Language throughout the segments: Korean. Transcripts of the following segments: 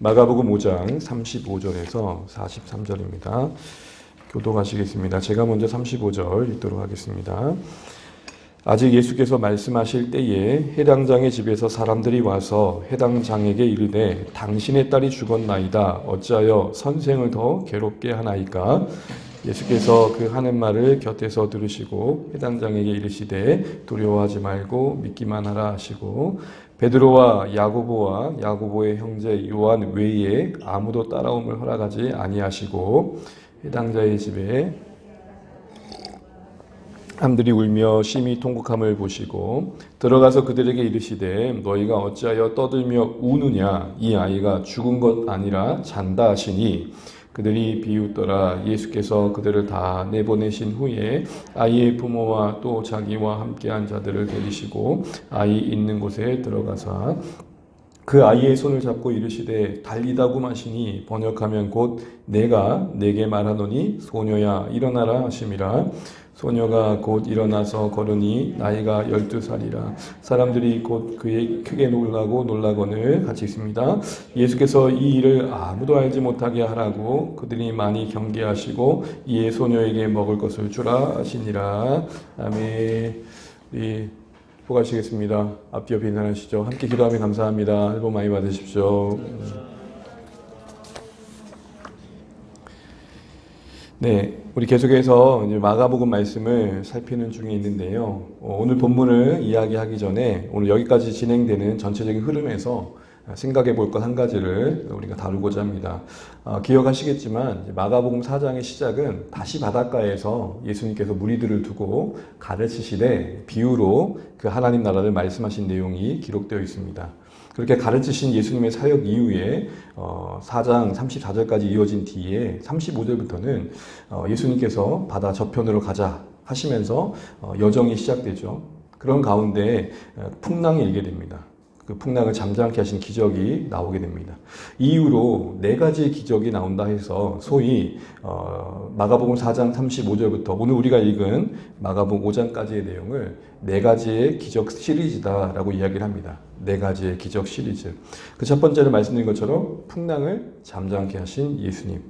마가복음 5장 35절에서 43절입니다. 교독하시겠습니다. 제가 먼저 35절 읽도록 하겠습니다. 아직 예수께서 말씀하실 때에 해당 장의 집에서 사람들이 와서 해당 장에게 이르되 당신의 딸이 죽었나이다. 어찌하여 선생을 더 괴롭게 하나이까? 예수께서 그 하는 말을 곁에서 들으시고 해당 장에게 이르시되 두려워하지 말고 믿기만 하라 하시고 베드로와 야고보의 형제 요한 외에 아무도 따라옴을 허락하지 아니하시고 해당 자의 집에 사람들이 울며 심히 통곡함을 보시고 들어가서 그들에게 이르시되 너희가 어찌하여 떠들며 우느냐? 이 아이가 죽은 것 아니라 잔다 하시니 그들이 비웃더라. 예수께서 그들을 다 내보내신 후에 아이의 부모와 또 자기와 함께한 자들을 데리시고 아이 있는 곳에 들어가사 그 아이의 손을 잡고 이르시되 달리다고 하시니 번역하면 곧 내가 내게 말하노니 소녀야 일어나라 하심이라. 소녀가 곧 일어나서 걸으니 나이가 12살이라. 사람들이 곧 그의 크게 놀라거늘 같이 있습니다. 예수께서 이 일을 아무도 알지 못하게 하라고 그들이 많이 경계하시고 이에 소녀에게 먹을 것을 주라 하시니라. 아멘. 우리 보가시겠습니다. 앞뒤 옆에 인사하시죠. 함께 기도하며 감사합니다. 앨범 많이 받으십시오. 네, 우리 계속해서 이제 마가복음 말씀을 살피는 중에 있는데요. 오늘 본문을 이야기하기 전에 오늘 여기까지 진행되는 전체적인 흐름에서 생각해 볼 것 한 가지를 우리가 다루고자 합니다. 기억하시겠지만 마가복음 4장의 시작은 다시 바닷가에서 예수님께서 무리들을 두고 가르치시되 비유로 그 하나님 나라를 말씀하신 내용이 기록되어 있습니다. 그렇게 가르치신 예수님의 사역 이후에 4장 34절까지 이어진 뒤에 35절부터는 예수님께서 바다 저편으로 가자 하시면서 여정이 시작되죠. 그런 가운데 풍랑이 일게 됩니다. 그 풍랑을 잠잠케 하신 기적이 나오게 됩니다. 이후로 네 가지의 기적이 나온다 해서 소위 마가복음 4장 35절부터 오늘 우리가 읽은 마가복음 5장까지의 내용을 네 가지의 기적 시리즈다라고 이야기를 합니다. 네 가지의 기적 시리즈. 그 첫 번째로 말씀드린 것처럼 풍랑을 잠잠케 하신 예수님.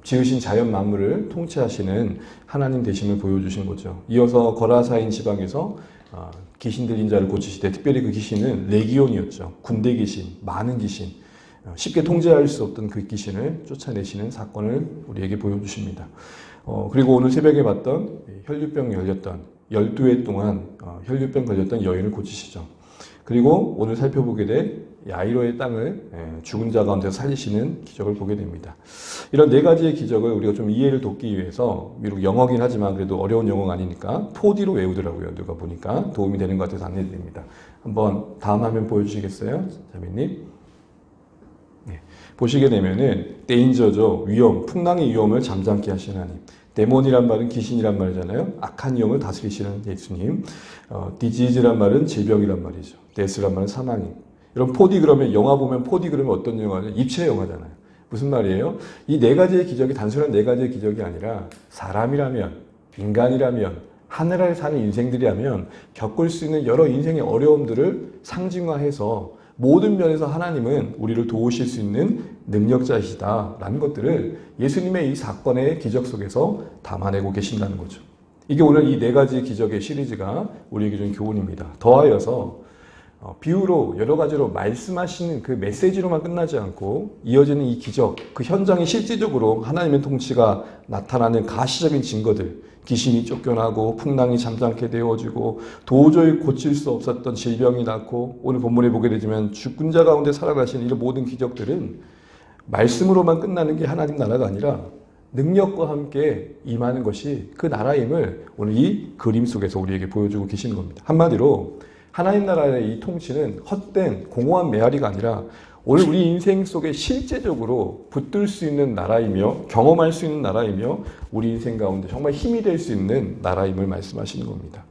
지으신 자연 만물을 통치하시는 하나님 되심을 보여주신 거죠. 이어서 거라사인 지방에서 귀신 들린 자를 고치시되 특별히 그 귀신은 레기온이었죠. 군대 귀신, 많은 귀신, 쉽게 통제할 수 없던 그 귀신을 쫓아내시는 사건을 우리에게 보여주십니다. 그리고 오늘 새벽에 봤던 혈류병 열렸던 12회 동안 혈류병 걸렸던 여인을 고치시죠. 그리고 오늘 살펴보게 될 야이로의 땅을 죽은 자 가운데서 살리시는 기적을 보게 됩니다. 이런 네 가지의 기적을 우리가 좀 이해를 돕기 위해서 비록 영어긴 하지만 그래도 어려운 영어가 아니니까 4D로 외우더라고요. 누가 보니까 도움이 되는 것 같아서 안내드립니다. 한번 다음 화면 보여주시겠어요? 자매님. 네. 보시게 되면은 데인저죠. 위험, 풍랑의 위험을 잠잠케 하시는 하나님. 데몬이란 말은 귀신이란 말이잖아요. 악한 영을 다스리시는 예수님. 디지즈란 말은 질병이란 말이죠. 데스란 말은 사망입니다. 여러분 4D 그러면 영화 보면 4D 그러면 어떤 영화죠? 입체 영화잖아요. 무슨 말이에요? 이 네 가지의 기적이 단순한 네 가지의 기적이 아니라 사람이라면, 인간이라면, 하늘 아래 사는 인생들이라면 겪을 수 있는 여러 인생의 어려움들을 상징화해서 모든 면에서 하나님은 우리를 도우실 수 있는 능력자이시다라는 것들을 예수님의 이 사건의 기적 속에서 담아내고 계신다는 거죠. 이게 오늘 이 네 가지 기적의 시리즈가 우리에게 준 교훈입니다. 더하여서 비유로 여러 가지로 말씀하시는 그 메시지로만 끝나지 않고 이어지는 이 기적, 그 현장에 실질적으로 하나님의 통치가 나타나는 가시적인 증거들, 귀신이 쫓겨나고 풍랑이 잠잠케 되어지고 도저히 고칠 수 없었던 질병이 낫고 오늘 본문에 보게 되지만 죽은 자 가운데 살아나시는 이런 모든 기적들은 말씀으로만 끝나는 게 하나님 나라가 아니라 능력과 함께 임하는 것이 그 나라임을 오늘 이 그림 속에서 우리에게 보여주고 계시는 겁니다. 한마디로 하나님 나라의 이 통치는 헛된 공허한 메아리가 아니라 오늘 우리 인생 속에 실제적으로 붙들 수 있는 나라이며 경험할 수 있는 나라이며 우리 인생 가운데 정말 힘이 될 수 있는 나라임을 말씀하시는 겁니다.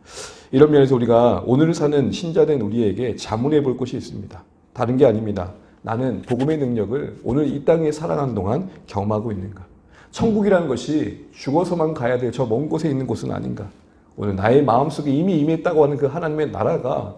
이런 면에서 우리가 오늘을 사는 신자된 우리에게 자문해 볼 것이 있습니다. 다른 게 아닙니다. 나는 복음의 능력을 오늘 이 땅에 살아가는 동안 경험하고 있는가? 천국이라는 것이 죽어서만 가야 될 저 먼 곳에 있는 곳은 아닌가? 오늘 나의 마음속에 이미 임했다고 하는 그 하나님의 나라가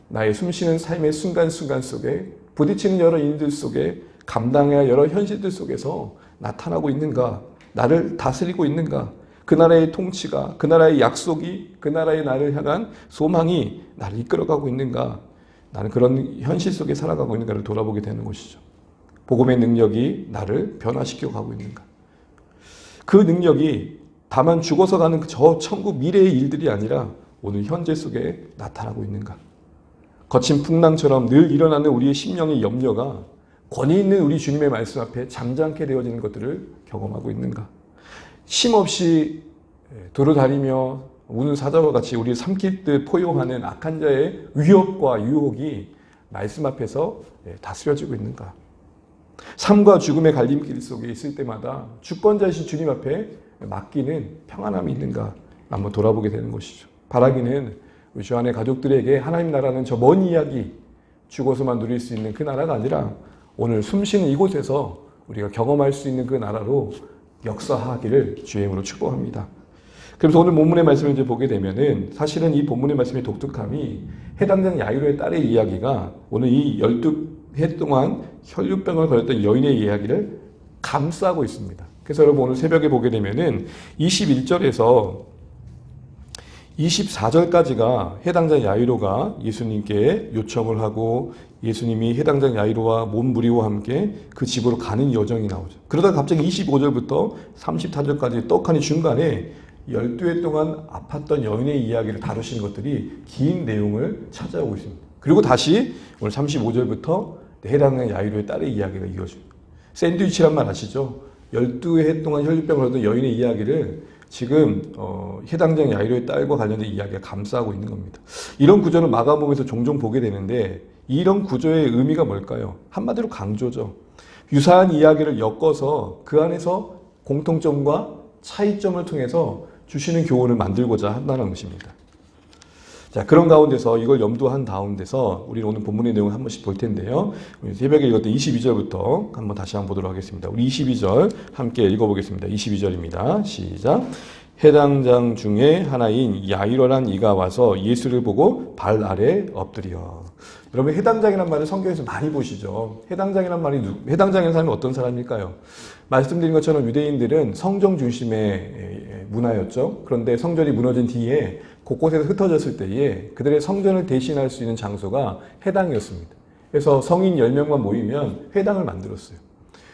나의 숨쉬는 삶의 순간순간 속에 부딪히는 여러 인들 속에 감당해야 할 여러 현실들 속에서 나타나고 있는가? 나를 다스리고 있는가? 그 나라의 통치가, 그 나라의 약속이, 그 나라의 나를 향한 소망이 나를 이끌어가고 있는가? 나는 그런 현실 속에 살아가고 있는가를 돌아보게 되는 것이죠. 복음의 능력이 나를 변화시켜 가고 있는가? 그 능력이 다만 죽어서 가는 저 천국 미래의 일들이 아니라 오늘 현재 속에 나타나고 있는가? 거친 풍랑처럼 늘 일어나는 우리의 심령의 염려가 권위 있는 우리 주님의 말씀 앞에 잠잠케 되어지는 것들을 경험하고 있는가? 쉼없이 돌아다니며 우는 사자와 같이 우리를 삼킬 듯 포효하는 악한 자의 위협과 유혹이 말씀 앞에서 다스려지고 있는가? 삶과 죽음의 갈림길 속에 있을 때마다 주권자이신 주님 앞에 맡기는 평안함이 있는가? 한번 돌아보게 되는 것이죠. 바라기는 우리 주 안의 가족들에게 하나님 나라는 저 먼 이야기, 죽어서만 누릴 수 있는 그 나라가 아니라 오늘 숨쉬는 이곳에서 우리가 경험할 수 있는 그 나라로 역사하기를 주의 이름으로 축복합니다. 그래서 오늘 본문의 말씀을 이제 보게 되면은 사실은 이 본문의 말씀의 독특함이 해당장 야이로의 딸의 이야기가 오늘 이 12해 동안 혈류병을 걸렸던 여인의 이야기를 감싸고 있습니다. 그래서 여러분 오늘 새벽에 보게 되면은 21절에서 24절까지가 해당장 야이로가 예수님께 요청을 하고 예수님이 해당장 야이로와 몸 무리와 함께 그 집으로 가는 여정이 나오죠. 그러다가 갑자기 25절부터 34절까지 떡하니 중간에 12해 동안 아팠던 여인의 이야기를 다루시는 것들이 긴 내용을 찾아오고 있습니다. 그리고 다시 오늘 35절부터 해당장 야이로의 딸의 이야기가 이어집니다. 샌드위치란 말 아시죠? 12해 동안 혈류병을 얻은 여인의 이야기를 지금 해당장 야이로의 딸과 관련된 이야기가 감싸고 있는 겁니다. 이런 구조는 마가복음에서 종종 보게 되는데 이런 구조의 의미가 뭘까요? 한마디로 강조죠. 유사한 이야기를 엮어서 그 안에서 공통점과 차이점을 통해서 주시는 교훈을 만들고자 한다는 것입니다. 자, 그런 가운데서 이걸 염두한 가운데서 우리는 오늘 본문의 내용을 한 번씩 볼 텐데요. 새벽에 읽었던 22절부터 한번 다시 한번 보도록 하겠습니다. 우리 22절 함께 읽어보겠습니다. 22절입니다. 시작. 해당장 중에 하나인 야이로란 이가 와서 예수를 보고 발 아래 엎드려. 여러분 해당장이란 말을 성경에서 많이 보시죠. 해당장이라는 사람이 어떤 사람일까요? 말씀드린 것처럼 유대인들은 성전 중심의 문화였죠. 그런데 성전이 무너진 뒤에 곳곳에서 흩어졌을 때에 그들의 성전을 대신할 수 있는 장소가 회당이었습니다. 그래서 성인 10명만 모이면 회당을 만들었어요.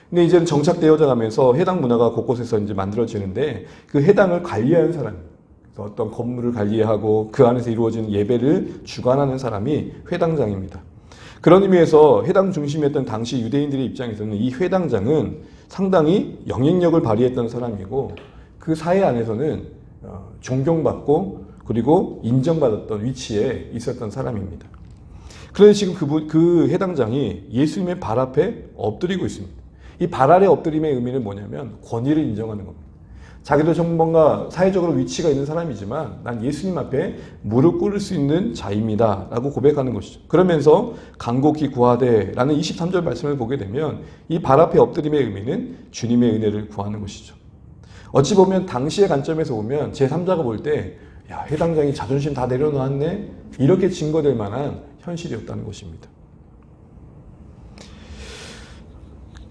근데 이제는 정착되어져 가면서 회당 문화가 곳곳에서 이제 만들어지는데 그 회당을 관리하는 사람, 어떤 건물을 관리하고 그 안에서 이루어지는 예배를 주관하는 사람이 회당장입니다. 그런 의미에서 회당 중심이었던 당시 유대인들의 입장에서는 이 회당장은 상당히 영향력을 발휘했던 사람이고 그 사회 안에서는 존경받고 그리고 인정받았던 위치에 있었던 사람입니다. 그런데 지금 그 해당장이 예수님의 발 앞에 엎드리고 있습니다. 이 발 아래 엎드림의 의미는 뭐냐면 권위를 인정하는 겁니다. 자기도 좀 뭔가 사회적으로 위치가 있는 사람이지만 난 예수님 앞에 무릎 꿇을 수 있는 자입니다 라고 고백하는 것이죠. 그러면서 간곡히 구하되 라는 23절 말씀을 보게 되면 이 발 앞에 엎드림의 의미는 주님의 은혜를 구하는 것이죠. 어찌 보면 당시의 관점에서 보면 제3자가 볼 때 야, 해당장이 자존심 다 내려놓았네? 이렇게 증거될 만한 현실이었다는 것입니다.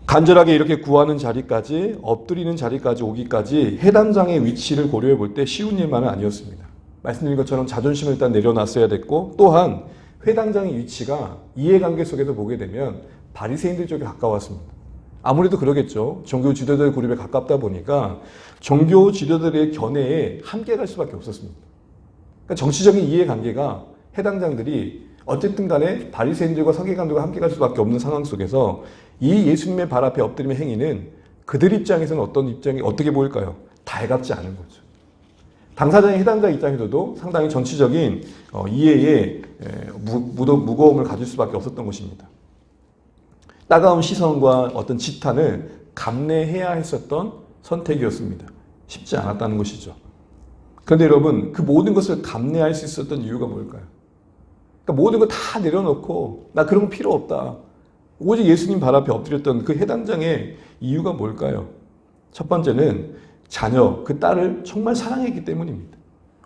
간절하게 이렇게 구하는 자리까지, 엎드리는 자리까지 오기까지 해당장의 위치를 고려해 볼 때 쉬운 일만은 아니었습니다. 말씀드린 것처럼 자존심을 일단 내려놨어야 됐고 또한 회당장의 위치가 이해관계 속에서 보게 되면 바리새인들 쪽에 가까웠습니다. 아무래도 그러겠죠. 종교 지도자들 그룹에 가깝다 보니까 종교 지도자들의 견해에 함께 갈 수밖에 없었습니다. 그러니까 정치적인 이해관계가 해당장들이 어쨌든 간에 바리새인들과 서기관들과 함께 갈 수밖에 없는 상황 속에서 이 예수님의 발 앞에 엎드림의 행위는 그들 입장에서는 어떻게 보일까요? 달갑지 않은 거죠. 당사자인 해당자 입장에서도 상당히 정치적인 이해에 무거움을 가질 수밖에 없었던 것입니다. 따가운 시선과 어떤 지탄을 감내해야 했었던 선택이었습니다. 쉽지 않았다는 것이죠. 그런데 여러분, 그 모든 것을 감내할 수 있었던 이유가 뭘까요? 그러니까 모든 걸 다 내려놓고 나 그런 거 필요 없다. 오직 예수님 발 앞에 엎드렸던 그 해당장의 이유가 뭘까요? 첫 번째는 자녀, 그 딸을 정말 사랑했기 때문입니다.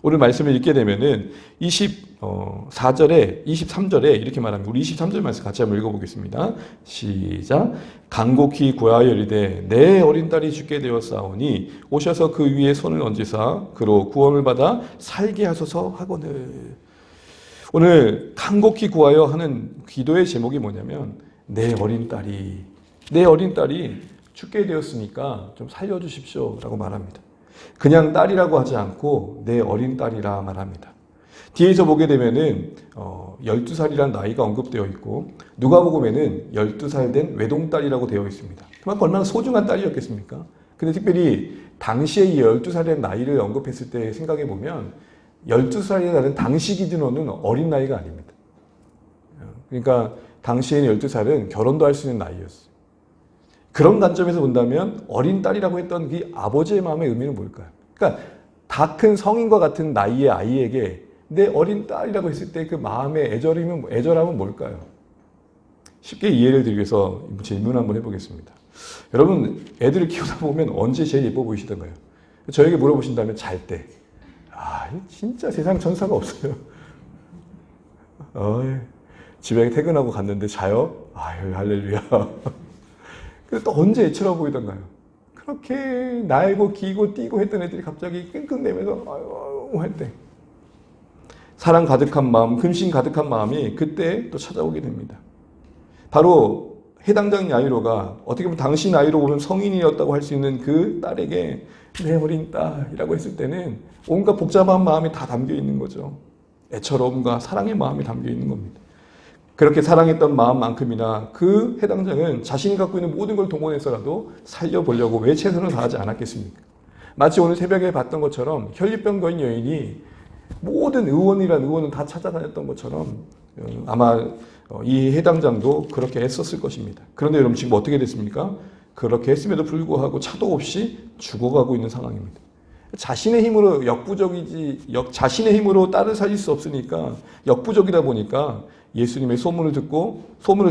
오늘 말씀을 읽게 되면은 24절에 23절에 이렇게 말합니다. 우리 23절 말씀 같이 한번 읽어보겠습니다. 시작. 간곡히 구하여 이르되 내 어린 딸이 죽게 되었사오니 오셔서 그 위에 손을 얹으사 그로 구원을 받아 살게 하소서 하거늘. 오늘 간곡히 구하여 하는 기도의 제목이 뭐냐면 내 어린 딸이 죽게 되었으니까 좀 살려주십시오 라고 말합니다. 그냥 딸이라고 하지 않고 내 어린 딸이라 말합니다. 뒤에서 보게 되면은 12살이라는 나이가 언급되어 있고 누가복음에는 12살 된 외동딸이라고 되어 있습니다. 그만큼 얼마나 소중한 딸이었겠습니까? 근데 특별히 당시에 이 12살의 나이를 언급했을 때 생각해 보면 12살이라는 당시 기준으로는 어린 나이가 아닙니다. 그러니까 당시에는 12살은 결혼도 할 수 있는 나이였어요. 그런 관점에서 본다면 어린 딸이라고 했던 그 아버지의 마음의 의미는 뭘까요? 그러니까 다 큰 성인과 같은 나이의 아이에게 내 어린 딸이라고 했을 때 그 마음의 애절함은 뭘까요? 쉽게 이해를 드리기 위해서 질문 한번 해보겠습니다. 여러분 애들을 키우다 보면 언제 제일 예뻐 보이시던가요? 저에게 물어보신다면 잘 때. 진짜 세상 천사가 없어요. 집에 퇴근하고 갔는데 자요? 할렐루야. 근데 또 언제 애처럼 보이던가요? 그렇게 날고 기고 뛰고 했던 애들이 갑자기 끙끙대면서 아유 할 때 사랑 가득한 마음, 근심 가득한 마음이 그때 또 찾아오게 됩니다. 바로 해당장 야이로가 어떻게 보면 당시 나이로 보면 성인이었다고 할 수 있는 그 딸에게 내 어린 딸이라고 했을 때는 온갖 복잡한 마음이 다 담겨 있는 거죠. 애처로움과 사랑의 마음이 담겨 있는 겁니다. 그렇게 사랑했던 마음만큼이나 그 해당장은 자신이 갖고 있는 모든 걸 동원해서라도 살려보려고 왜 최선을 다하지 않았겠습니까? 마치 오늘 새벽에 봤던 것처럼 혈류병 거인 여인이 모든 의원은 다 찾아다녔던 것처럼 아마 이 해당장도 그렇게 애썼을 것입니다. 그런데 여러분 지금 어떻게 됐습니까? 그렇게 했음에도 불구하고 차도 없이 죽어가고 있는 상황입니다. 자신의 힘으로 자신의 힘으로 딸을 살릴 수 없으니까 역부족이다 보니까 예수님의 소문을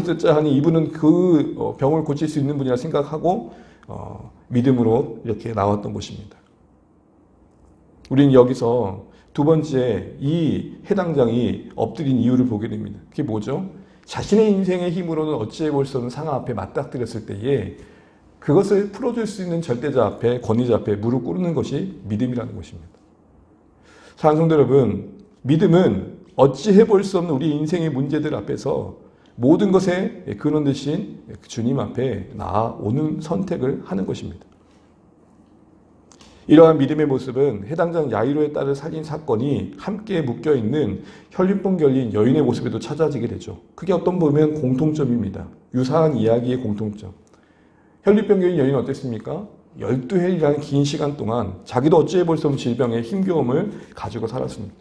듣자 하니 이분은 그 병을 고칠 수 있는 분이라 생각하고 믿음으로 이렇게 나왔던 것입니다. 우리는 여기서 두 번째 이 해당장이 엎드린 이유를 보게 됩니다. 그게 뭐죠? 자신의 인생의 힘으로는 어찌해 볼 수 없는 상황 앞에 맞닥뜨렸을 때에 그것을 풀어줄 수 있는 절대자 앞에, 권위자 앞에 무릎 꿇는 것이 믿음이라는 것입니다. 사랑하는 성도 여러분, 믿음은 어찌해 볼 수 없는 우리 인생의 문제들 앞에서 모든 것의 근원 되신 주님 앞에 나아오는 선택을 하는 것입니다. 이러한 믿음의 모습은 해당장 야이로의 딸을 살린 사건이 함께 묶여있는 혈류병 결린 여인의 모습에도 찾아지게 되죠. 그게 어떤 보면 공통점입니다. 유사한 이야기의 공통점. 혈류병 결린 여인은 어땠습니까? 12해이라는 긴 시간 동안 자기도 어찌해 볼 수 없는 질병의 힘겨움을 가지고 살았습니다.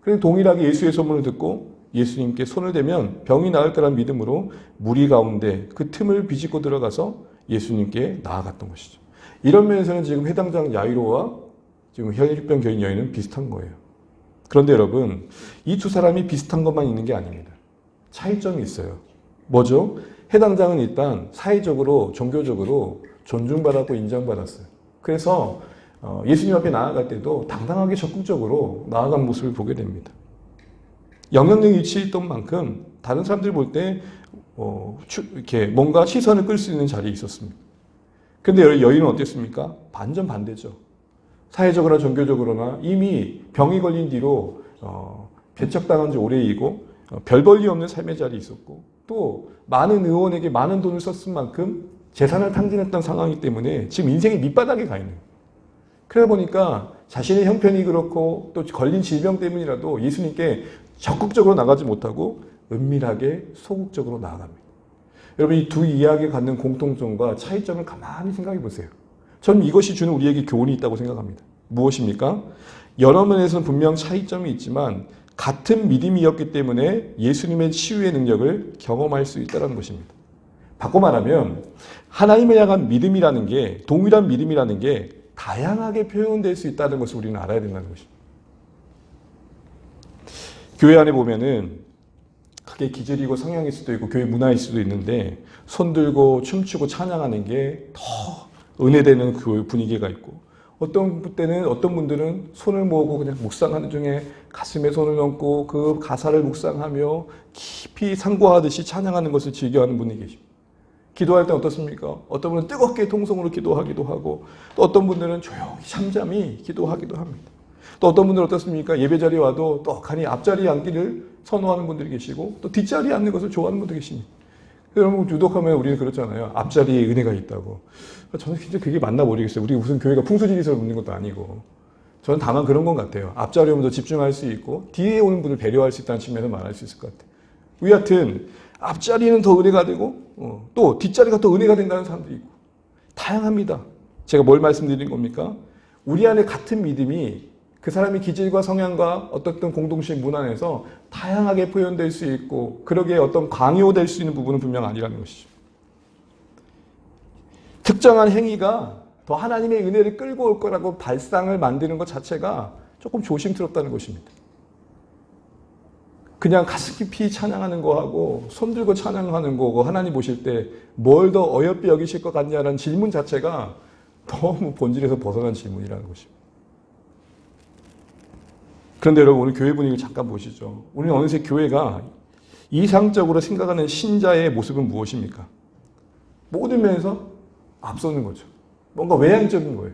그래서 동일하게 예수의 소문을 듣고 예수님께 손을 대면 병이 나을 거라는 믿음으로 무리 가운데 그 틈을 비집고 들어가서 예수님께 나아갔던 것이죠. 이런 면에서는 지금 해당장 야이로와 지금 혈류병 결린 여인은 비슷한 거예요. 그런데 여러분, 이 두 사람이 비슷한 것만 있는 게 아닙니다. 차이점이 있어요. 뭐죠? 해당장은 일단 사회적으로, 종교적으로 존중받았고 인정받았어요. 그래서 예수님 앞에 나아갈 때도 당당하게 적극적으로 나아간 모습을 보게 됩니다. 영향력이 위치했던 만큼 다른 사람들이 볼 때 이렇게 뭔가 시선을 끌 수 있는 자리에 있었습니다. 그런데 여인은 어땠습니까? 반전 반대죠. 사회적으로나 종교적으로나 이미 병이 걸린 뒤로 배척당한 지 오래이고 별 볼 일 없는 삶의 자리에 있었고 또 많은 의원에게 많은 돈을 썼을 만큼 재산을 탕진했던 상황이기 때문에 지금 인생의 밑바닥에 가 있는 거예요. 그러다 보니까 자신의 형편이 그렇고 또 걸린 질병 때문이라도 예수님께 적극적으로 나가지 못하고 은밀하게 소극적으로 나아갑니다. 여러분 이 두 이야기에 갖는 공통점과 차이점을 가만히 생각해 보세요. 저는 이것이 주는 우리에게 교훈이 있다고 생각합니다. 무엇입니까? 여러 면에서는 분명 차이점이 있지만 같은 믿음이었기 때문에 예수님의 치유의 능력을 경험할 수 있다는 것입니다. 바꿔 말하면 하나님을 향한 믿음이라는 게 동일한 믿음이라는 게 다양하게 표현될 수 있다는 것을 우리는 알아야 된다는 것입니다. 교회 안에 보면은 크게 기질이고 성향일 수도 있고 교회 문화일 수도 있는데 손 들고 춤추고 찬양하는 게 더 은혜되는 그 분위기가 있고 어떤 때는 어떤 분들은 손을 모으고 그냥 묵상하는 중에 가슴에 손을 얹고 그 가사를 묵상하며 깊이 상고하듯이 찬양하는 것을 즐겨하는 분이 계십니다. 기도할 때 어떻습니까? 어떤 분은 뜨겁게 통성으로 기도하기도 하고 또 어떤 분들은 조용히 잠잠히 기도하기도 합니다. 또 어떤 분들은 어떻습니까? 예배 자리에 와도 떡하니 앞자리에 앉기를 선호하는 분들이 계시고 또 뒷자리에 앉는 것을 좋아하는 분들이 계십니다. 여러분 유독하면 우리는 그렇잖아요. 앞자리에 은혜가 있다고. 저는 진짜 그게 맞나 모르겠어요. 우리 무슨 교회가 풍수지리설 묻는 것도 아니고. 저는 다만 그런 것 같아요. 앞자리에 오면 더 집중할 수 있고 뒤에 오는 분을 배려할 수 있다는 측면에서 말할 수 있을 것 같아요. 여하튼 앞자리는 더 은혜가 되고 또 뒷자리가 더 은혜가 된다는 사람들이 있고 다양합니다. 제가 뭘 말씀드린 겁니까? 우리 안에 같은 믿음이 그 사람의 기질과 성향과 어떤 공동체의 문화 안에서 다양하게 표현될 수 있고 그러기에 어떤 강요될 수 있는 부분은 분명 아니라는 것이죠. 특정한 행위가 더 하나님의 은혜를 끌고 올 거라고 발상을 만드는 것 자체가 조금 조심스럽다는 것입니다. 그냥 가슴 깊이 찬양하는 거하고 손 들고 찬양하는 거고 하나님 보실 때 뭘 더 어여삐 여기실 것 같냐라는 질문 자체가 너무 본질에서 벗어난 질문이라는 것입니다. 그런데 여러분 오늘 교회 분위기를 잠깐 보시죠. 우리는 어느새 교회가 이상적으로 생각하는 신자의 모습은 무엇입니까? 모든 면에서 앞서는 거죠. 뭔가 외향적인 거예요.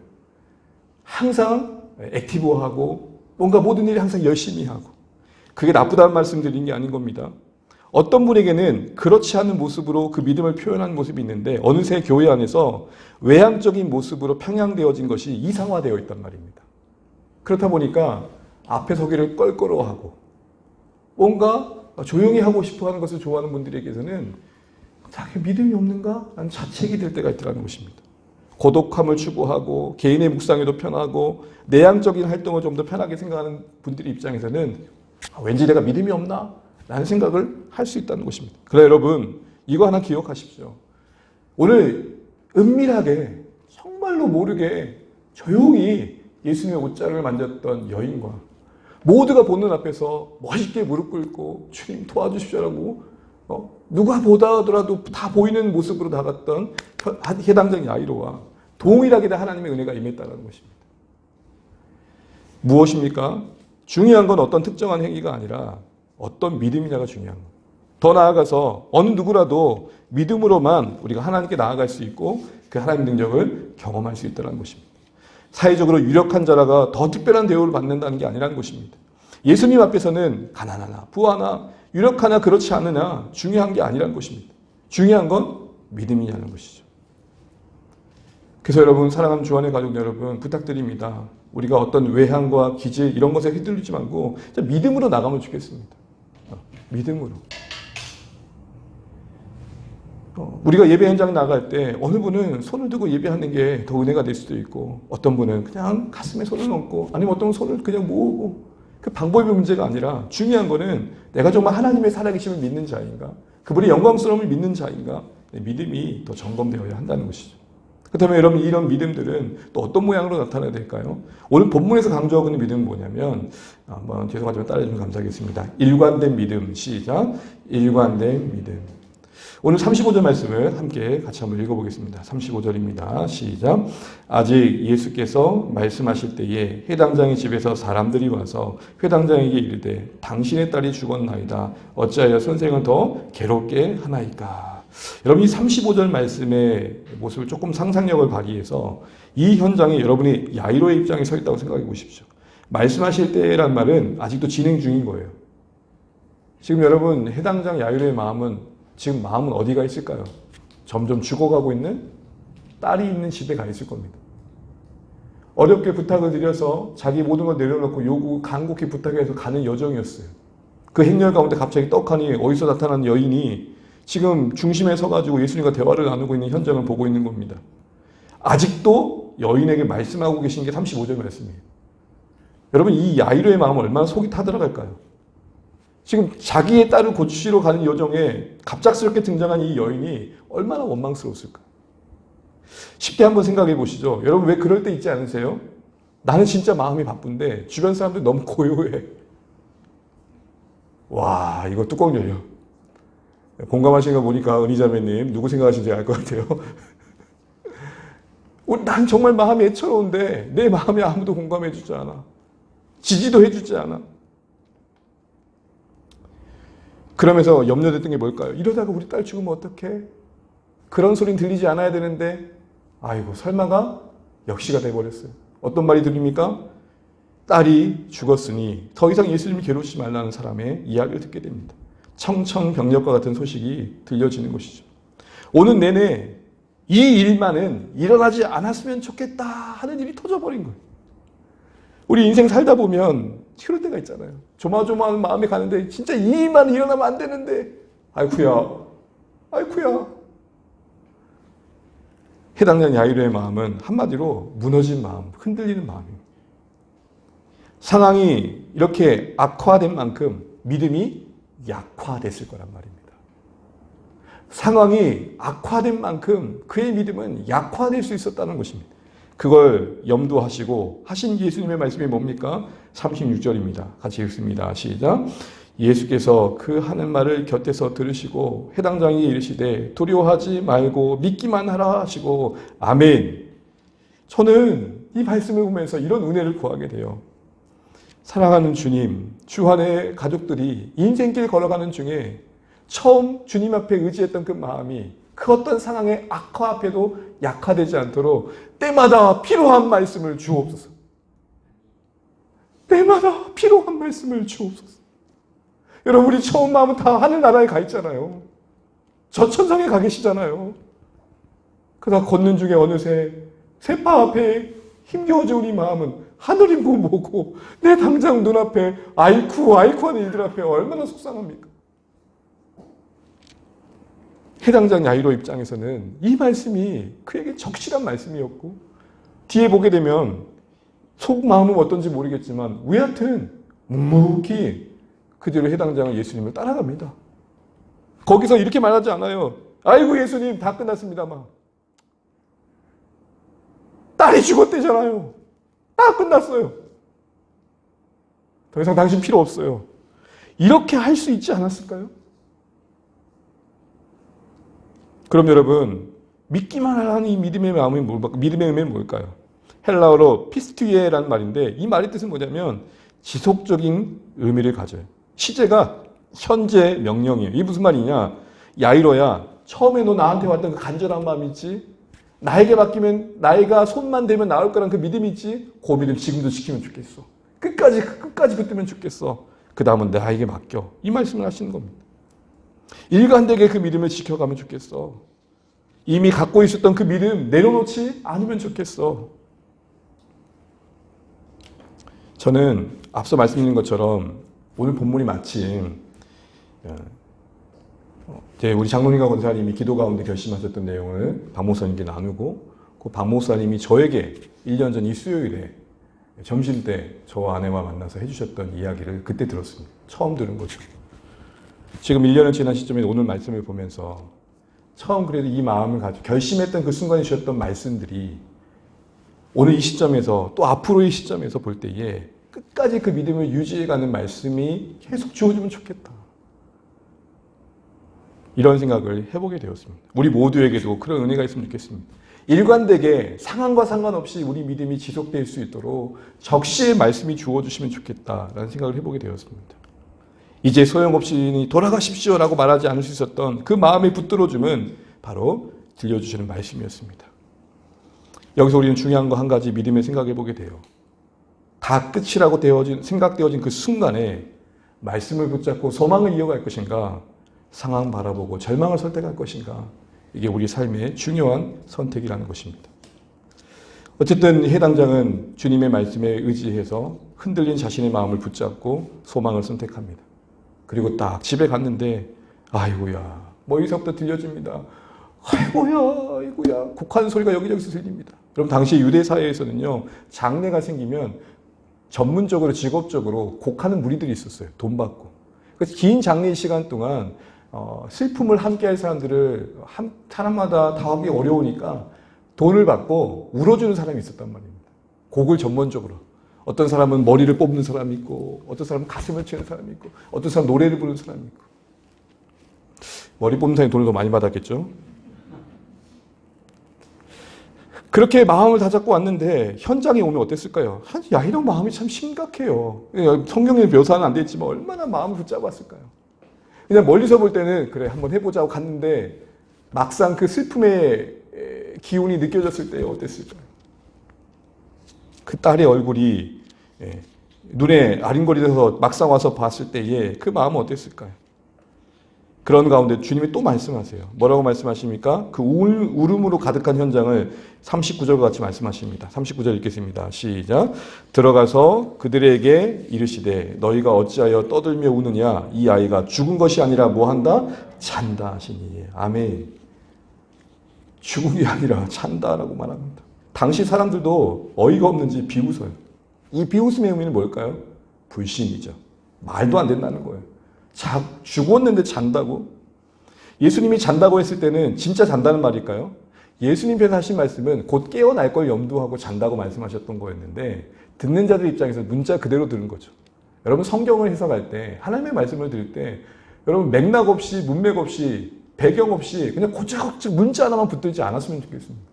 항상 액티브하고 뭔가 모든 일을 항상 열심히 하고 그게 나쁘다는 말씀 드린 게 아닌 겁니다. 어떤 분에게는 그렇지 않은 모습으로 그 믿음을 표현하는 모습이 있는데 어느새 교회 안에서 외향적인 모습으로 평양되어진 것이 이상화되어 있단 말입니다. 그렇다 보니까 앞에 서기를 껄끄러워하고 뭔가 조용히 하고 싶어 하는 것을 좋아하는 분들에게서는 자기 믿음이 없는가? 라는 자책이 될 때가 있더라는 것입니다. 고독함을 추구하고 개인의 묵상에도 편하고 내향적인 활동을 좀 더 편하게 생각하는 분들의 입장에서는 왠지 내가 믿음이 없나? 라는 생각을 할 수 있다는 것입니다. 그러나 여러분 이거 하나 기억하십시오. 오늘 은밀하게 정말로 모르게 조용히 예수님의 옷자락을 만졌던 여인과 모두가 보는 앞에서 멋있게 무릎 꿇고 주님 도와주십시오라고 누가 보다 하더라도 다 보이는 모습으로 나갔던 해당장 야이로와 동일하게 다 하나님의 은혜가 임했다는 것입니다. 무엇입니까? 중요한 건 어떤 특정한 행위가 아니라 어떤 믿음이냐가 중요한 겁니다. 더 나아가서 어느 누구라도 믿음으로만 우리가 하나님께 나아갈 수 있고 그 하나님의 능력을 경험할 수 있다는 것입니다. 사회적으로 유력한 자라가 더 특별한 대우를 받는다는 게 아니라는 것입니다. 예수님 앞에서는 가난하나 부하나 유력하나 그렇지 않으나 중요한 게 아니라는 것입니다. 중요한 건 믿음이냐는 것이죠. 그래서 여러분 사랑하는 주안의 가족 여러분 부탁드립니다. 우리가 어떤 외향과 기질 이런 것에 휘둘리지 말고 믿음으로 나가면 좋겠습니다. 믿음으로. 우리가 예배 현장에 나갈 때 어느 분은 손을 들고 예배하는 게 더 은혜가 될 수도 있고 어떤 분은 그냥 가슴에 손을 얹고 아니면 어떤 분은 손을 그냥 모으고 그 방법의 문제가 아니라 중요한 거는 내가 정말 하나님의 살아계심을 믿는 자인가 그분의 영광스러움을 믿는 자인가 믿음이 더 점검되어야 한다는 것이죠. 그렇다면 여러분 이런 믿음들은 또 어떤 모양으로 나타나야 될까요? 오늘 본문에서 강조하고 있는 믿음은 뭐냐면 한번 죄송하지만 따라해주면 감사하겠습니다. 일관된 믿음 시작 일관된 믿음 오늘 35절 말씀을 함께 같이 한번 읽어보겠습니다. 35절입니다. 시작. 아직 예수께서 말씀하실 때에 회당장의 집에서 사람들이 와서 회당장에게 이르되 당신의 딸이 죽었나이다. 어찌하여 선생은 더 괴롭게 하나이까. 여러분 이 35절 말씀의 모습을 조금 상상력을 발휘해서 이 현장에 여러분이 야이로의 입장에 서 있다고 생각해 보십시오. 말씀하실 때란 말은 아직도 진행 중인 거예요. 지금 여러분 해당장 야이로의 마음은 지금 마음은 어디가 있을까요? 점점 죽어가고 있는 딸이 있는 집에 가 있을 겁니다. 어렵게 부탁을 드려서 자기 모든 걸 내려놓고 요구 간곡히 부탁해서 가는 여정이었어요. 그 행렬 가운데 갑자기 떡하니 어디서 나타난 여인이 지금 중심에 서가지고 예수님과 대화를 나누고 있는 현장을 보고 있는 겁니다. 아직도 여인에게 말씀하고 계신 게 35절 말씀이에요. 여러분 이 야이로의 마음은 얼마나 속이 타들어갈까요? 지금 자기의 딸을 고치러 가는 여정에 갑작스럽게 등장한 이 여인이 얼마나 원망스러웠을까? 쉽게 한번 생각해 보시죠. 여러분 왜 그럴 때 있지 않으세요? 나는 진짜 마음이 바쁜데 주변 사람들이 너무 고요해. 와 이거 뚜껑 열려. 공감하시는 거 보니까 은희자매님 누구 생각하시는지 알 것 같아요. 난 정말 마음이 애처로운데 내 마음에 아무도 공감해 주지 않아. 지지도 해주지 않아. 그러면서 염려됐던 게 뭘까요? 이러다가 우리 딸 죽으면 어떡해? 그런 소리는 들리지 않아야 되는데 아이고 설마가 역시가 돼버렸어요. 어떤 말이 들립니까? 딸이 죽었으니 더 이상 예수님을 괴롭히지 말라는 사람의 이야기를 듣게 됩니다. 청천벽력과 같은 소식이 들려지는 것이죠. 오늘 내내 이 일만은 일어나지 않았으면 좋겠다 하는 일이 터져버린 거예요. 우리 인생 살다 보면 그럴 때가 있잖아요. 조마조마한 마음이 가는데 진짜 이 일만 일어나면 안 되는데 아이쿠야. 해당자인 야이로의 마음은 한마디로 무너진 마음, 흔들리는 마음입니다. 상황이 이렇게 악화된 만큼 믿음이 약화됐을 거란 말입니다. 상황이 악화된 만큼 그의 믿음은 약화될 수 있었다는 것입니다. 그걸 염두하시고 하신 예수님의 말씀이 뭡니까? 36절입니다. 같이 읽습니다. 시작. 예수께서 그 하는 말을 곁에서 들으시고 해당장이 이르시되 두려워하지 말고 믿기만 하라 하시고 아멘. 저는 이 말씀을 보면서 이런 은혜를 구하게 돼요. 사랑하는 주님, 주 안에 가족들이 인생길 걸어가는 중에 처음 주님 앞에 의지했던 그 마음이 그 어떤 상황의 악화 앞에도 약화되지 않도록 때마다 필요한 말씀을 주옵소서. 때마다 필요한 말씀을 주옵소서. 여러분 우리 처음 마음은 다 하늘나라에 가 있잖아요. 저 천상에 가 계시잖아요. 그러다 걷는 중에 어느새 새파 앞에 힘겨워진 우리 마음은 하늘이 뭐고 내 당장 눈앞에 아이쿠 하는 일들 앞에 얼마나 속상합니까? 해당장 야이로 입장에서는 이 말씀이 그에게 적실한 말씀이었고 뒤에 보게 되면 속마음은 어떤지 모르겠지만 왜 하여튼 묵묵히 그대로 해당장은 예수님을 따라갑니다. 거기서 이렇게 말하지 않아요. 아이고 예수님 다 끝났습니다만. 딸이 죽었대잖아요. 다 끝났어요. 더 이상 당신 필요 없어요. 이렇게 할 수 있지 않았을까요? 그럼 여러분 믿기만 하라는 이 믿음의 마음이 믿음의 의미는 뭘까요? 헬라어로 피스투이에라는 말인데 이 말의 뜻은 뭐냐면 지속적인 의미를 가져요. 시제가 현재 명령이에요. 이게 무슨 말이냐? 야이로야 처음에 너 나한테 왔던 그 간절한 마음 있지? 나에게 맡기면 나이가 손만 대면 나올 거란 그 믿음이 있지? 그 믿음 지금도 지키면 좋겠어. 끝까지 붙들면 좋겠어. 그 다음은 나에게 맡겨. 이 말씀을 하시는 겁니다. 일관되게 그 믿음을 지켜가면 좋겠어. 이미 갖고 있었던 그 믿음 내려놓지 않으면 좋겠어. 저는 앞서 말씀드린 것처럼 오늘 본문이 마침 우리 장로님과 권사님이 기도 가운데 결심하셨던 내용을 박 목사님께 나누고 그 박 목사님이 저에게 1년 전 이 수요일에 점심 때 저와 아내와 만나서 해주셨던 이야기를 그때 들었습니다. 처음 들은 거죠. 지금 1년을 지난 시점에 오늘 말씀을 보면서 처음 그래도 이 마음을 가지고 결심했던 그 순간에 주셨던 말씀들이 오늘 이 시점에서 또 앞으로의 시점에서 볼 때에 끝까지 그 믿음을 유지해가는 말씀이 계속 주어지면 좋겠다. 이런 생각을 해보게 되었습니다. 우리 모두에게도 그런 은혜가 있으면 좋겠습니다. 일관되게 상황과 상관없이 우리 믿음이 지속될 수 있도록 적시의 말씀이 주어주시면 좋겠다라는 생각을 해보게 되었습니다. 이제 소용없이 돌아가십시오라고 말하지 않을 수 있었던 그 마음의 붙들어줌은 바로 들려주시는 말씀이었습니다. 여기서 우리는 중요한 거 한 가지 믿음에 생각해 보게 돼요. 다 끝이라고 생각되어진 그 순간에 말씀을 붙잡고 소망을 이어갈 것인가, 상황 바라보고 절망을 선택할 것인가, 이게 우리 삶의 중요한 선택이라는 것입니다. 어쨌든 해당장은 주님의 말씀에 의지해서 흔들린 자신의 마음을 붙잡고 소망을 선택합니다. 그리고 딱 집에 갔는데 아이고야 여기서부터 들려줍니다. 아이고야 곡하는 소리가 여기저기서 들립니다. 그럼 당시 유대 사회에서는요 장례가 생기면 전문적으로 직업적으로 곡하는 무리들이 있었어요. 돈 받고. 그래서 긴 장례 시간 동안 슬픔을 함께할 사람들을 사람마다 다 하기 어려우니까 돈을 받고 울어주는 사람이 있었단 말입니다. 곡을 전문적으로. 어떤 사람은 머리를 뽑는 사람이 있고 어떤 사람은 가슴을 치는 사람이 있고 어떤 사람은 노래를 부르는 사람이 있고. 머리 뽑는 사람이 돈을 더 많이 받았겠죠. 그렇게 마음을 다잡고 왔는데 현장에 오면 어땠을까요? 야, 이런 마음이 참 심각해요. 성경에 묘사는 안 됐지만 얼마나 마음을 붙잡았을까요? 그냥 멀리서 볼 때는 그래 한번 해보자고 갔는데 막상 그 슬픔의 기운이 느껴졌을 때 어땠을까요? 그 딸의 얼굴이 눈에 아른거리면서 막상 와서 봤을 때에 그 마음은 어땠을까요? 그런 가운데 주님이 또 말씀하세요. 뭐라고 말씀하십니까? 그 울음으로 가득한 현장을 39절과 같이 말씀하십니다. 39절 읽겠습니다. 시작. 들어가서 그들에게 이르시되 너희가 어찌하여 떠들며 우느냐? 이 아이가 죽은 것이 아니라 뭐한다? 잔다 하시니. 아멘. 죽은 게 아니라 잔다라고 말합니다. 당시 사람들도 어이가 없는지 비웃어요. 이 비웃음의 의미는 뭘까요? 불신이죠. 말도 안 된다는 거예요. 죽었는데 잔다고? 예수님이 잔다고 했을 때는 진짜 잔다는 말일까요? 예수님께서 하신 말씀은 곧 깨어날 걸 염두하고 잔다고 말씀하셨던 거였는데 듣는 자들 입장에서 문자 그대로 들은 거죠. 여러분 성경을 해석할 때 하나님의 말씀을 들을 때 여러분 맥락 없이 문맥 없이 배경 없이 그냥 고짝고짝 문자 하나만 붙들지 않았으면 좋겠습니다.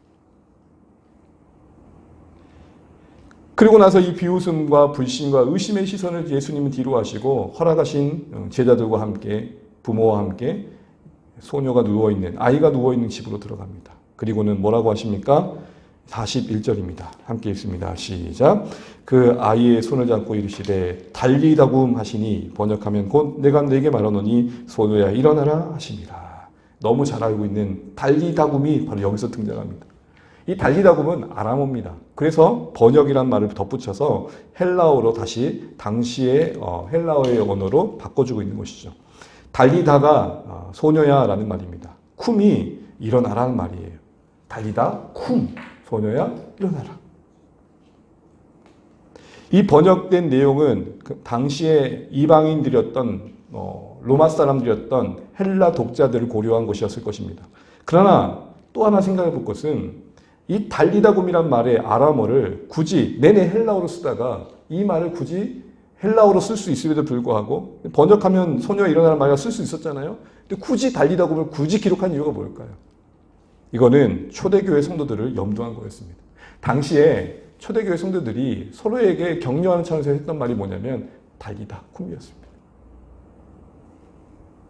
그리고 나서 이 비웃음과 불신과 의심의 시선을 예수님은 뒤로 하시고 허락하신 제자들과 함께 부모와 함께 소녀가 누워있는 아이가 누워있는 집으로 들어갑니다. 그리고는 뭐라고 하십니까? 41절입니다. 함께 읽습니다. 시작. 그 아이의 손을 잡고 이르시되 달리다굼 하시니 번역하면 곧 내가 네게 말하노니 소녀야 일어나라 하십니다. 너무 잘 알고 있는 달리다굼이 바로 여기서 등장합니다. 이 달리다굼은 아람어입니다. 그래서 번역이란 말을 덧붙여서 헬라어로 다시 당시의 헬라어의 언어로 바꿔주고 있는 것이죠. 달리다가 소녀야라는 말입니다. 쿰이 일어나라는 말이에요. 달리다 쿰 소녀야 일어나라. 이 번역된 내용은 그 당시에 이방인들이었던 로마 사람들이었던 헬라 독자들을 고려한 것이었을 것입니다. 그러나 또 하나 생각해 볼 것은 이 달리다굼이란 말의 아람어를 굳이 내내 헬라어로 쓰다가 이 말을 굳이 헬라어로 쓸 수 있음에도 불구하고 번역하면 소녀 일어나는 말을 쓸 수 있었잖아요. 근데 굳이 달리다굼을 굳이 기록한 이유가 뭘까요? 이거는 초대교회 성도들을 염두한 거였습니다. 당시에 초대교회 성도들이 서로에게 격려하는 차원에서 했던 말이 뭐냐면 달리다굼이었습니다.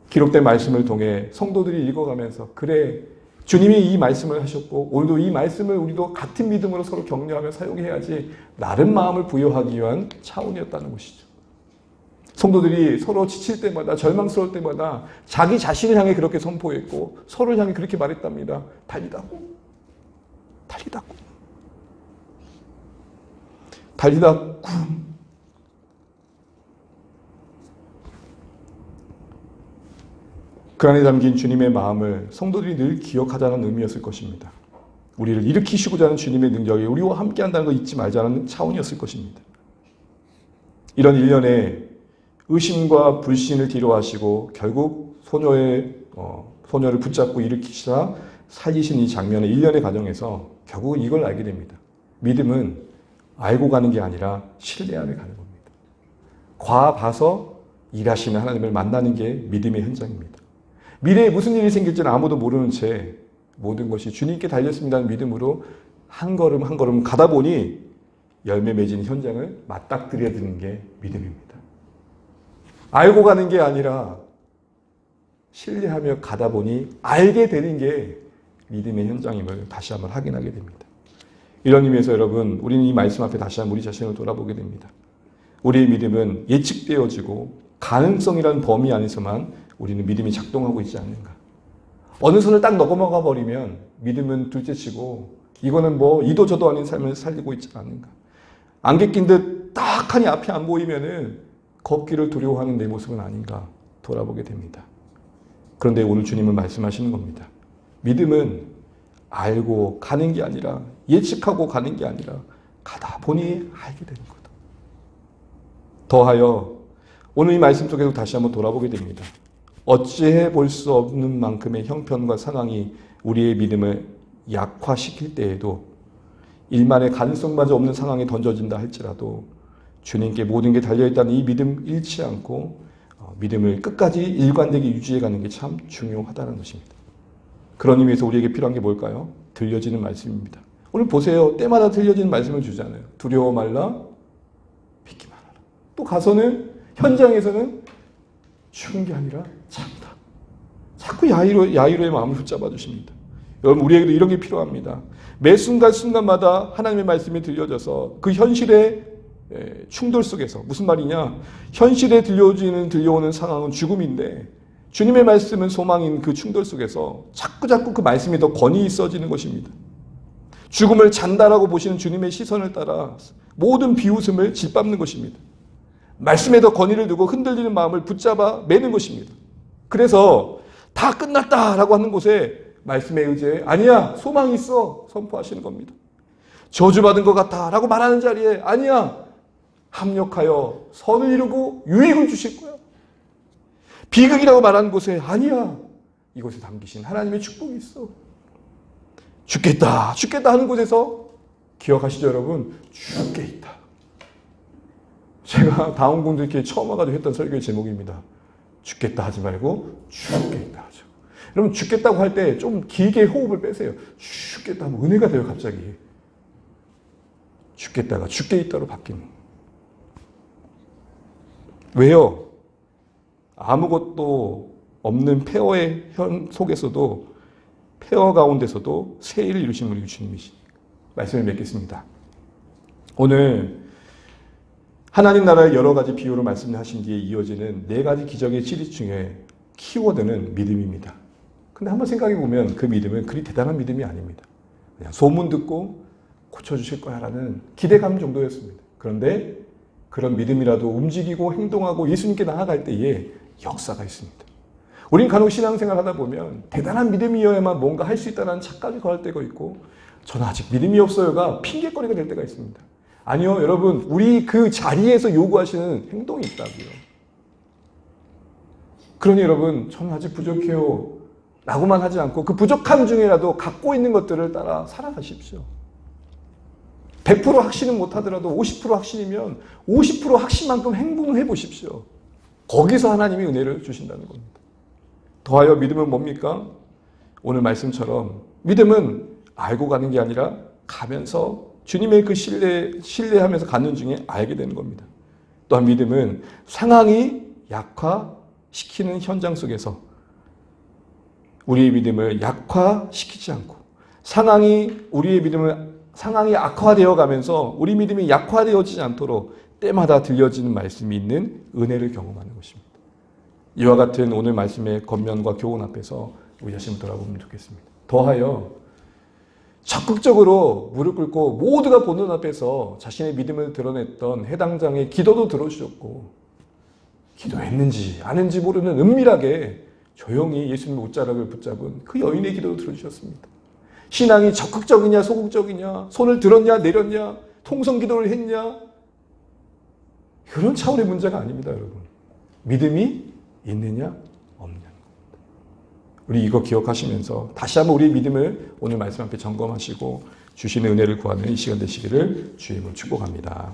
기록된 말씀을 통해 성도들이 읽어가면서 그래 주님이 이 말씀을 하셨고 오늘도 이 말씀을 우리도 같은 믿음으로 서로 격려하며 사용해야지 라는 마음을 부여하기 위한 차원이었다는 것이죠. 성도들이 서로 지칠 때마다 절망스러울 때마다 자기 자신을 향해 그렇게 선포했고 서로를 향해 그렇게 말했답니다. 달리다굼. 달리다굼. 달리다굼. 그 안에 담긴 주님의 마음을 성도들이 늘 기억하자는 의미였을 것입니다. 우리를 일으키시고자 하는 주님의 능력이 우리와 함께한다는 거 잊지 말자는 차원이었을 것입니다. 이런 일련의 의심과 불신을 뒤로 하시고 결국 소녀를 붙잡고 일으키시다 살리신 이 장면의 일련의 과정에서 결국 이걸 알게 됩니다. 믿음은 알고 가는 게 아니라 신뢰하며 가는 겁니다. 봐서 일하시는 하나님을 만나는 게 믿음의 현장입니다. 미래에 무슨 일이 생길지는 아무도 모르는 채 모든 것이 주님께 달렸습니다는 믿음으로 한 걸음 한 걸음 가다 보니 열매 맺은 현장을 맞닥뜨려 드는 게 믿음입니다. 알고 가는 게 아니라 신뢰하며 가다 보니 알게 되는 게 믿음의 현장임을 다시 한번 확인하게 됩니다. 이런 의미에서 여러분, 우리는 이 말씀 앞에 다시 한번 우리 자신을 돌아보게 됩니다. 우리의 믿음은 예측되어지고 가능성이라는 범위 안에서만 우리는 믿음이 작동하고 있지 않는가. 어느 선을 딱 넘어가 버리면 믿음은 둘째치고 이거는 뭐 이도 저도 아닌 삶을 살리고 있지 않는가. 안개 낀 듯 딱하니 앞이 안 보이면은 걷기를 두려워하는 내 모습은 아닌가 돌아보게 됩니다. 그런데 오늘 주님은 말씀하시는 겁니다. 믿음은 알고 가는 게 아니라 예측하고 가는 게 아니라 가다 보니 알게 되는 거다. 더하여 오늘 이 말씀 속에서 다시 한번 돌아보게 됩니다. 어찌해 볼 수 없는 만큼의 형편과 상황이 우리의 믿음을 약화시킬 때에도 일만의 가능성마저 없는 상황에 던져진다 할지라도 주님께 모든 게 달려있다는 이 믿음 잃지 않고 믿음을 끝까지 일관되게 유지해가는 게 참 중요하다는 것입니다. 그런 의미에서 우리에게 필요한 게 뭘까요? 들려지는 말씀입니다. 오늘 보세요. 때마다 들려지는 말씀을 주잖아요. 두려워 말라, 믿기만 하라. 또 가서는 현장에서는 죽은 게 아니라 참다. 자꾸 야이로의 마음을 붙잡아 주십니다. 여러분, 우리에게도 이런 게 필요합니다. 매 순간순간마다 하나님의 말씀이 들려져서 그 현실의 충돌 속에서, 무슨 말이냐, 현실에 들려오는 상황은 죽음인데 주님의 말씀은 소망인 그 충돌 속에서 자꾸 그 말씀이 더 권위 있어지는 것입니다. 죽음을 잔다라고 보시는 주님의 시선을 따라 모든 비웃음을 짓밟는 것입니다. 말씀에 더 권위를 두고 흔들리는 마음을 붙잡아 매는 것입니다. 그래서 다 끝났다라고 하는 곳에 말씀에 의지해 아니야, 소망이 있어 선포하시는 겁니다. 저주받은 것 같아 라고 말하는 자리에 아니야, 합력하여 선을 이루고 유익을 주실 거야. 비극이라고 말하는 곳에 아니야, 이곳에 담기신 하나님의 축복이 있어. 죽겠다 하는 곳에서 기억하시죠 여러분? 죽게 있다. 제가 다운분들께 처음 와가지고 했던 설교의 제목입니다. 죽겠다 하지 말고 죽게 있다 하죠. 여러분, 죽겠다고 할 때 좀 길게 호흡을 빼세요. 죽겠다 하면 은혜가 돼요 갑자기. 죽겠다가 죽게 있다로 바뀌는. 왜요? 아무것도 없는 폐허의 현 속에서도, 폐허 가운데서도 새 일을 이루신 우리 주님이시니까. 말씀을 맺겠습니다. 오늘 하나님 나라의 여러 가지 비유로 말씀하신 뒤에 이어지는 네 가지 기적의 시리즈 중에 키워드는 믿음입니다. 근데 한번 생각해 보면 그 믿음은 그리 대단한 믿음이 아닙니다. 그냥 소문 듣고 고쳐주실 거야 라는 기대감 정도였습니다. 그런데 그런 믿음이라도 움직이고 행동하고 예수님께 나아갈 때에 역사가 있습니다. 우린 간혹 신앙생활 하다 보면 대단한 믿음이어야만 뭔가 할 수 있다는 착각이 더할 때가 있고, 저는 아직 믿음이 없어요가 핑계거리가 될 때가 있습니다. 아니요, 여러분, 우리 그 자리에서 요구하시는 행동이 있다고요. 그러니 여러분, 저는 아직 부족해요 라고만 하지 않고 그 부족함 중에라도 갖고 있는 것들을 따라 살아가십시오. 100% 확신은 못하더라도 50% 확신이면 50% 확신만큼 행동을 해보십시오. 거기서 하나님이 은혜를 주신다는 겁니다. 더하여 믿음은 뭡니까? 오늘 말씀처럼 믿음은 알고 가는 게 아니라 가면서 주님의 그 신뢰하면서 가는 중에 알게 되는 겁니다. 또한 믿음은 상황이 약화시키는 현장 속에서 우리의 믿음을 약화시키지 않고, 우리의 믿음을 상황이 악화되어 가면서 우리 믿음이 약화되어지지 않도록 때마다 들려지는 말씀이 있는 은혜를 경험하는 것입니다. 이와 같은 오늘 말씀의 겉면과 교훈 앞에서 우리 자신을 돌아보면 좋겠습니다. 더하여 적극적으로 무릎 꿇고 모두가 보는 앞에서 자신의 믿음을 드러냈던 해당장의 기도도 들어주셨고, 기도했는지 아는지 모르는 은밀하게 조용히 예수님의 옷자락을 붙잡은 그 여인의 기도도 들어주셨습니다. 신앙이 적극적이냐 소극적이냐, 손을 들었냐 내렸냐, 통성기도를 했냐, 그런 차원의 문제가 아닙니다. 여러분, 믿음이 있느냐 없느냐. 우리 이거 기억하시면서 다시 한번 우리의 믿음을 오늘 말씀 앞에 점검하시고 주시는 은혜를 구하는 이 시간 되시기를 주의 이름으로 축복합니다.